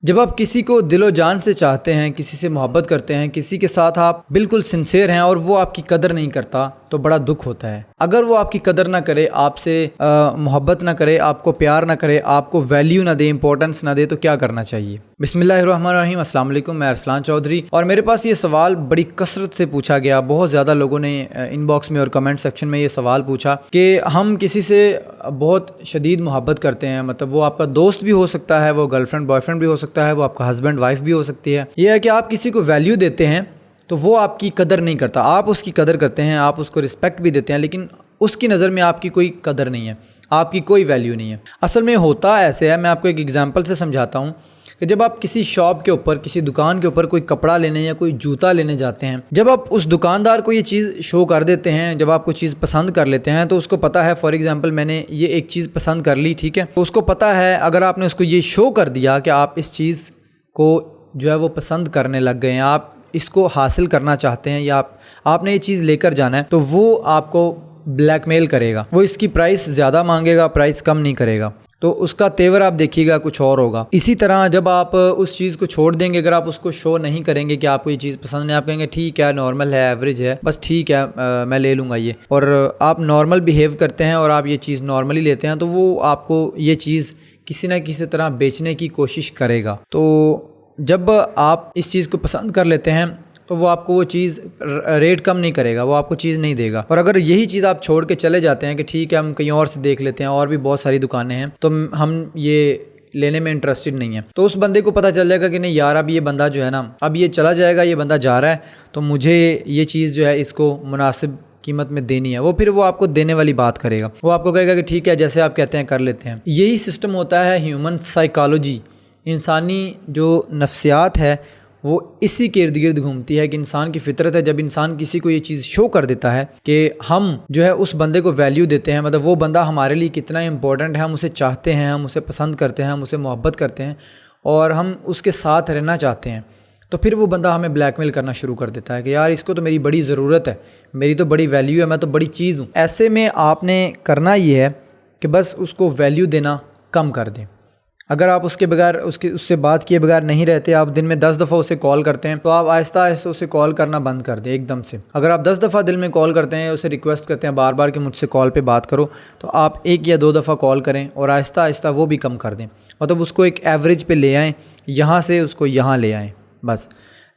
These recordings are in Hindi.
जब आप किसी को दिलो जान से चाहते हैं, किसी से मोहब्बत करते हैं, किसी के साथ आप बिल्कुल सिंसियर हैं और वो आपकी कदर नहीं करता तो बड़ा दुख होता है। अगर वो आपकी कदर ना करे, आपसे मोहब्बत ना करे, आपको प्यार ना करे, आपको वैल्यू ना दे, इंपॉर्टेंस ना दे, तो क्या करना चाहिए? बिस्मिल्लाहिर्रहमानिर्रहीम। अस्सलाम वालेकुम। मैं अरसलान चौधरी और मेरे पास ये सवाल बड़ी कसरत से पूछा गया। बहुत ज़्यादा लोगों ने इनबॉक्स में और कमेंट सेक्शन में ये सवाल पूछा कि हम किसी से बहुत शदीद मोहब्बत करते हैं, मतलब वो आपका दोस्त भी हो सकता है, वो गर्लफ्रेंड बॉयफ्रेंड भी हो सकता है, वो आपका हस्बैंड वाइफ भी हो सकती है। यह है कि आप किसी को वैल्यू देते हैं तो वो आपकी कदर नहीं करता, आप उसकी कदर करते हैं, आप उसको रिस्पेक्ट भी देते हैं, लेकिन उसकी नज़र में आपकी कोई कदर नहीं है, आपकी कोई वैल्यू नहीं है। असल में होता ऐसे है, मैं आपको एक एग्जांपल से समझाता हूँ कि जब आप किसी शॉप के ऊपर, किसी दुकान के ऊपर कोई कपड़ा लेने या कोई जूता लेने जाते हैं, जब आप उस दुकानदार को ये चीज़ शो कर देते हैं, जब आप कोई चीज़ पसंद कर लेते हैं, तो उसको पता है, फॉर एग्जांपल मैंने ये एक चीज़ पसंद कर ली, ठीक है, तो उसको पता है अगर आपने उसको ये शो कर दिया कि आप इस चीज़ को जो है वो पसंद करने लग गए हैं, आप इसको हासिल करना चाहते हैं या आपने ये चीज़ लेकर जाना है, तो वो आपको ब्लैकमेल करेगा, वो इसकी प्राइस ज़्यादा मांगेगा, प्राइस कम नहीं करेगा, तो उसका तेवर आप देखिएगा कुछ और होगा। इसी तरह जब आप उस चीज़ को छोड़ देंगे, अगर आप उसको शो नहीं करेंगे कि आपको ये चीज़ पसंद नहीं, आप कहेंगे ठीक है, नॉर्मल है, एवरेज है, बस ठीक है, मैं ले लूँगा ये, और आप नॉर्मल बिहेव करते हैं और आप ये चीज़ नॉर्मली लेते हैं, तो वो आपको ये चीज़ किसी न किसी तरह बेचने की कोशिश करेगा। तो जब आप इस चीज़ को पसंद कर लेते हैं तो वो आपको वो चीज़ रेट कम नहीं करेगा, वो आपको चीज़ नहीं देगा। और अगर यही चीज़ आप छोड़ के चले जाते हैं कि ठीक है हम कहीं और से देख लेते हैं, और भी बहुत सारी दुकानें हैं, तो हम ये लेने में इंटरेस्टेड नहीं है, तो उस बंदे को पता चल जाएगा कि नहीं यार, अब ये बंदा जो है ना, अब ये चला जाएगा, ये बंदा जा रहा है, तो मुझे ये चीज़ जो है इसको मुनासिब कीमत में देनी है। फिर वो आपको देने वाली बात करेगा, वो आपको कहेगा कि ठीक है, जैसे आप कहते हैं कर लेते हैं। यही सिस्टम होता है ह्यूमन साइकोलॉजी, इंसानी जो नफ्सियात है वो इसी के इर्द गिर्द घूमती है कि इंसान की फितरत है, जब इंसान किसी को ये चीज़ शो कर देता है कि हम जो है उस बंदे को वैल्यू देते हैं, मतलब वो बंदा हमारे लिए कितना इंपॉर्टेंट है, हम उसे चाहते हैं, हम उसे पसंद करते हैं, हम उसे मोहब्बत करते हैं और हम उसके साथ रहना चाहते हैं, तो फिर वो बंदा हमें ब्लैकमेल करना शुरू कर देता है कि यार इसको तो मेरी बड़ी ज़रूरत है, मेरी तो बड़ी वैल्यू है, मैं तो बड़ी चीज़ हूँ। ऐसे में आपने करना ये है कि बस उसको वैल्यू देना कम कर दें। अगर आप उसके बगैर उससे बात किए बगैर नहीं रहते, आप दिन में 10 दफ़ा उसे कॉल करते हैं, तो आप आहिस्ता आहिस्ता उसे कॉल करना बंद कर दें एकदम से। अगर आप 10 दफ़ा दिल में कॉल करते हैं, उसे रिक्वेस्ट करते हैं बार बार कि मुझसे कॉल पे बात करो, तो आप 1 या 2 दफ़ा कॉल करें और आहिस्ता आहिस्ता वो भी कम कर दें, मतलब उसको एक एवरेज पे ले आएँ, यहाँ से उसको यहाँ ले आएँ। बस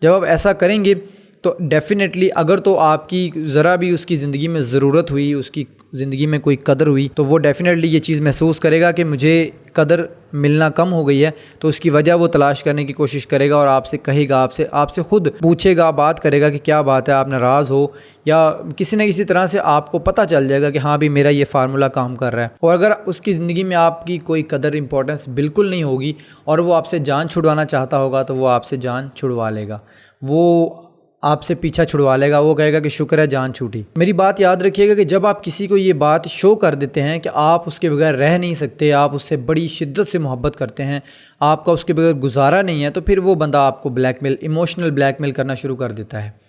जब आप ऐसा करेंगे तो डेफ़िनेटली, अगर तो आपकी ज़रा भी उसकी ज़िंदगी में ज़रूरत हुई, उसकी ज़िंदगी में कोई कदर हुई, तो वो डेफ़िनेटली ये चीज़ महसूस करेगा कि मुझे कदर मिलना कम हो गई है, तो उसकी वजह वो तलाश करने की कोशिश करेगा और आपसे कहेगा, आपसे खुद पूछेगा, बात करेगा कि क्या बात है, आप नाराज़ हो, या किसी न किसी तरह से आपको पता चल जाएगा कि हाँ भी मेरा ये फार्मूला काम कर रहा है। और अगर उसकी ज़िंदगी में आपकी कोई कदर, इंपॉर्टेंस बिल्कुल नहीं होगी और वो आपसे जान छुड़वाना चाहता होगा, तो वो आपसे जान छुड़वा लेगा, वो आपसे पीछा छुड़वा लेगा, वो कहेगा कि शुक्र है जान छूटी। मेरी बात याद रखिएगा कि जब आप किसी को ये बात शो कर देते हैं कि आप उसके बगैर रह नहीं सकते, आप उससे बड़ी शिद्दत से मोहब्बत करते हैं, आपका उसके बगैर गुजारा नहीं है, तो फिर वो बंदा आपको ब्लैकमेल, इमोशनल ब्लैकमेल करना शुरू कर देता है,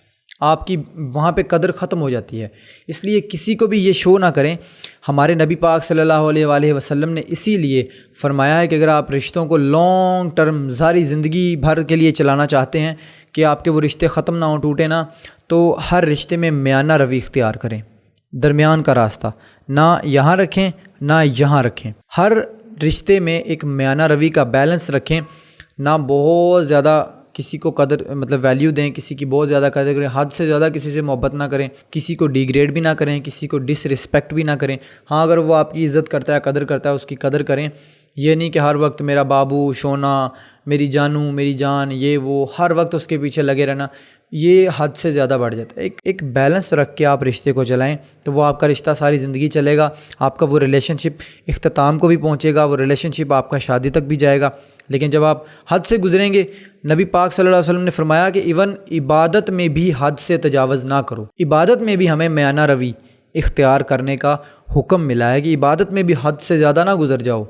आपकी वहाँ पे कदर ख़त्म हो जाती है। इसलिए किसी को भी ये शो ना करें। हमारे नबी पाक सल्लल्लाहु अलैहि वसल्लम ने इसीलिए फरमाया है कि अगर आप रिश्तों को लॉन्ग टर्म, सारी ज़िंदगी भर के लिए चलाना चाहते हैं कि आपके वो रिश्ते ख़त्म ना हो, टूटे ना, तो हर रिश्ते में म्याना रवि इख्तियार करें, दरमियान का रास्ता, ना यहाँ रखें ना यहाँ रखें। हर रिश्ते में एक म्याना रवि का बैलेंस रखें, ना बहुत ज़्यादा किसी को कदर, मतलब वैल्यू दें, किसी की बहुत ज़्यादा कदर करें, हद से ज़्यादा किसी से मोहब्बत ना करें, किसी को डिग्रेड भी ना करें, किसी को डिसरिस्पेक्ट भी ना करें। हाँ, अगर वो आपकी इज़्ज़त करता है, कदर करता है, उसकी कदर करें। ये नहीं कि हर वक्त मेरा बाबू, सोना, मेरी जानू, मेरी जान, ये वो हर वक्त उसके पीछे लगे रहना, ये हद से ज़्यादा बढ़ जाता है। एक बैलेंस रख के आप रिश्ते को चलाएं, तो वो आपका रिश्ता सारी ज़िंदगी चलेगा, आपका वो रिलेशनशिप इख्तिताम को भी पहुंचेगा, वो रिलेशनशिप आपका शादी तक भी जाएगा। लेकिन जब आप हद से गुजरेंगे, नबी पाक सल्लल्लाहु अलैहि वसल्लम ने फरमाया कि इवन इबादत में भी हद से तजावज़ ना करो। इबादत में भी हमें म्याना रवि इख्तियार करने का हुक्म मिला है कि इबादत में भी हद से ज़्यादा ना गुजर जाओ।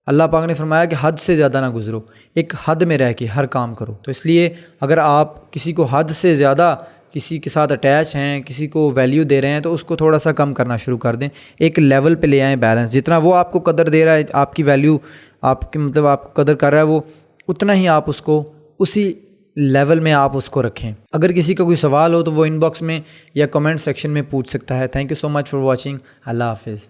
अल्लाह पाक ने फरमाया कि हद से ज़्यादा ना गुजरो, एक हद में रह के हर काम करो। तो इसलिए अगर आप किसी को हद से ज़्यादा किसी के साथ अटैच हैं, किसी को वैल्यू दे रहे हैं, तो उसको थोड़ा सा कम करना शुरू कर दें, एक लेवल पे ले आएँ बैलेंस। जितना वो आपको कदर दे रहा है, आपकी वैल्यू, आपकी मतलब आपको कदर कर रहा है, वो उतना ही आप उसको उसी लेवल में आप उसको रखें। अगर किसी का कोई सवाल हो तो वो इनबॉक्स में या कमेंट सेक्शन में पूछ सकता है। Thank you so much for watching. अल्लाह हाफिज़।